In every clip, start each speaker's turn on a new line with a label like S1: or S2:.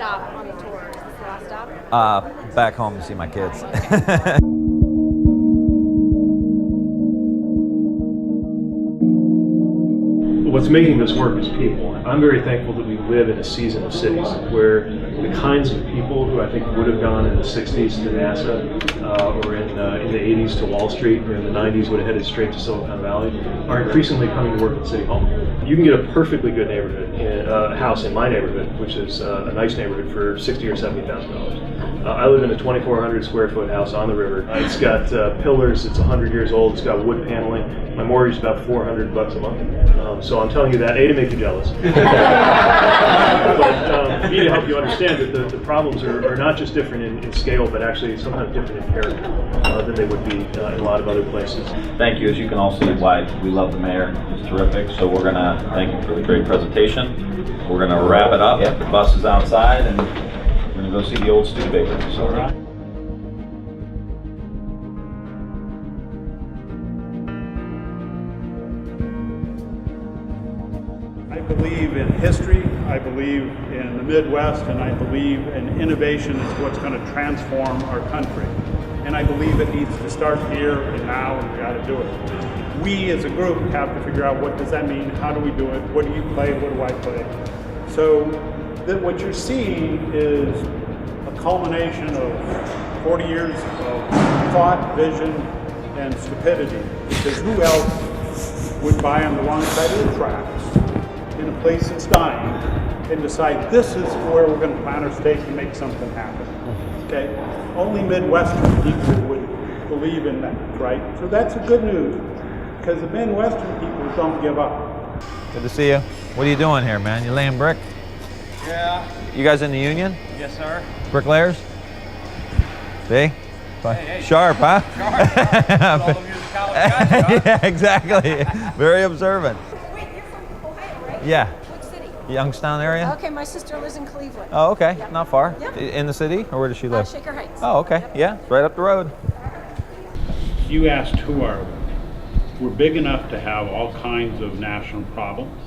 S1: stop on the tour? Is this the last stop?
S2: Back home to see my kids.
S3: What's making this work is people. I'm very thankful that we live in a season of cities where the kinds of people who I think would have gone in the 60s to NASA or in the 80s to Wall Street or in the 90s would have headed straight to Silicon Valley are increasingly coming to work at City Hall. You can get a perfectly good neighborhood, a house in my neighborhood, which is a nice neighborhood for $60,000 or $70,000. I live in a 2,400 square foot house on the river. It's got pillars, it's 100 years old, it's got wood paneling. My mortgage is about $400 a month. So I'm telling you that, A, to make you jealous. But B, to help you understand that the problems are not just different in scale, but actually sometimes different in character than they would be in a lot of other places.
S4: Thank you. As you can all see why we love the mayor. He's terrific. So we're going to thank you for the great presentation. We're going to wrap it up. The bus is outside and we're going to go see the old Studebaker facility.
S5: I believe in history, I believe in the Midwest, and I believe in innovation is what's going to transform our country. And I believe it needs to start here and now, and we got to do it. We as a group have to figure out what does that mean, how do we do it, what do you play, what do I play. So what you're seeing is a culmination of 40 years of thought, vision, and stupidity. Because who else would buy on the wrong side of the tracks in a place that's dying and decide this is where we're going to plant our stake and make something happen? Okay? Only Midwestern people would believe in that, right? So that's a good news, because the Midwestern people don't give up.
S2: Good to see you. What are you doing here, man? You laying brick?
S6: Yeah.
S2: You guys in the union?
S6: Yes, sir.
S2: Bricklayers? See?
S6: Hey.
S2: Sharp, huh?
S6: Sharp. All of you the college guys, huh?
S2: Yeah, exactly. Very observant.
S1: Wait, you're from Ohio, right?
S2: Yeah.
S1: What city?
S2: Youngstown area?
S1: Okay, my sister lives in Cleveland.
S2: Oh, okay.
S1: Yep.
S2: Not far.
S1: Yep.
S2: In the city, or where does she live?
S1: Shaker Heights.
S2: Oh, okay.
S1: Yep.
S2: Yeah, right up the road.
S5: You asked who are we? We're big enough to have all kinds of national problems.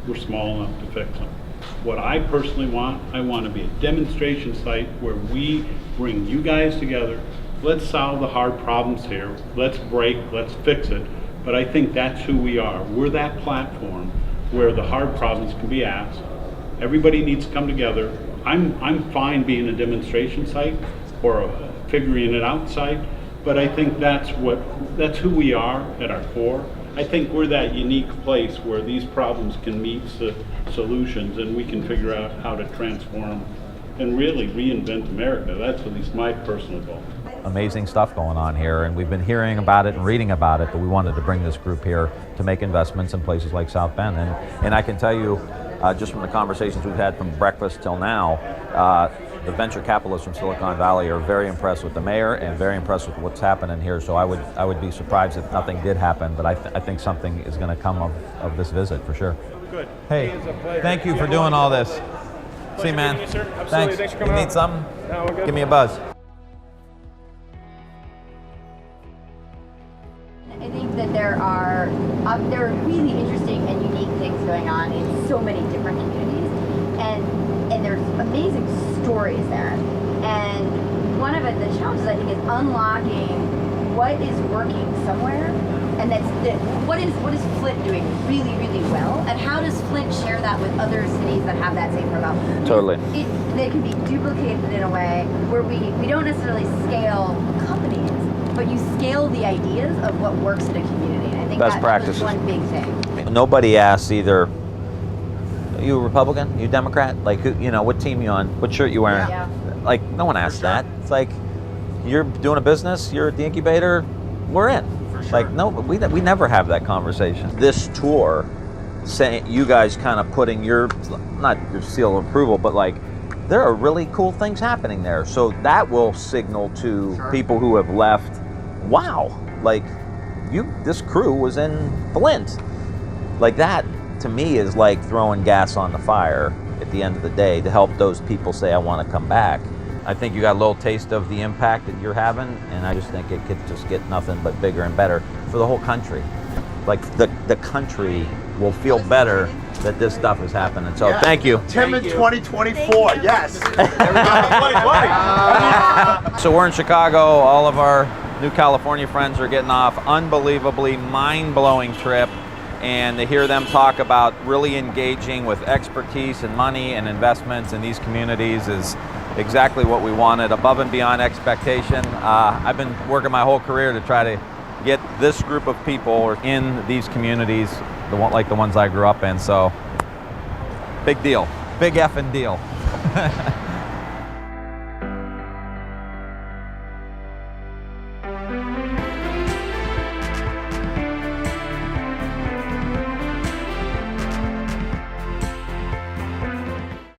S5: We're small enough to fix them. What I personally want, I want to be a demonstration site where we bring you guys together. Let's solve the hard problems here. Let's break, let's fix it. But I think that's who we are. We're that platform where the hard problems can be asked. Everybody needs to come together. I'm fine being a demonstration site or a figuring it out site, but I think that's who we are at our core. I think we're that unique place where these problems can meet solutions and we can figure out how to transform and really reinvent America. That's at least my personal goal.
S2: Amazing stuff going on here, and we've been hearing about it and reading about it, but we wanted to bring this group here to make investments in places like South Bend. And I can tell you, just from the conversations we've had from breakfast till now, the venture capitalists from Silicon Valley are very impressed with the mayor and very impressed with what's happening here. So I would be surprised if nothing did happen, but I think something is going to come of this visit for sure.
S5: Good.
S2: Hey, thank you for doing all this. See you, man. Thanks.
S6: Thanks for
S2: You
S6: coming
S2: need
S6: out.
S2: something?
S6: No, we're good.
S2: Give me a buzz.
S7: I think that there are really interesting and unique things going on in so many different communities, and there's amazing stories there. And one of the challenges I think is unlocking what is working somewhere, and what is Flint doing really, really well, and how does Flint share that with other cities that have that same profile?
S2: Totally.
S7: They can be duplicated in a way where we don't necessarily scale companies, but you scale the ideas of what works in a community. And I think
S2: Best
S7: that
S2: practices.
S7: was one big thing.
S2: Nobody asks either, are you a Republican? You a Democrat? Like, what team you on? What shirt you wearing?
S7: Yeah.
S2: Like, no one asks that. It's like, you're doing a business, you're at the incubator, we're in. Like, no, we never have that conversation. This tour, saying you guys kind of putting not your seal of approval, but like, there are really cool things happening there. So that will signal to people who have left, wow, like, this crew was in Flint. Like, that to me is like throwing gas on the fire at the end of the day to help those people say, I want to come back. I think you got a little taste of the impact that you're having, and I just think it could just get nothing but bigger and better for the whole country. like the country will feel better that this stuff is happening. So thank you.
S8: Tim in 2024, yes.
S2: So we're in Chicago. All of our new California friends are getting off. Unbelievably mind-blowing trip. And to hear them talk about really engaging with expertise and money and investments in these communities is exactly what we wanted, above and beyond expectation. I've been working my whole career to try to get this group of people in these communities, like the ones I grew up in. So big deal, big effing deal.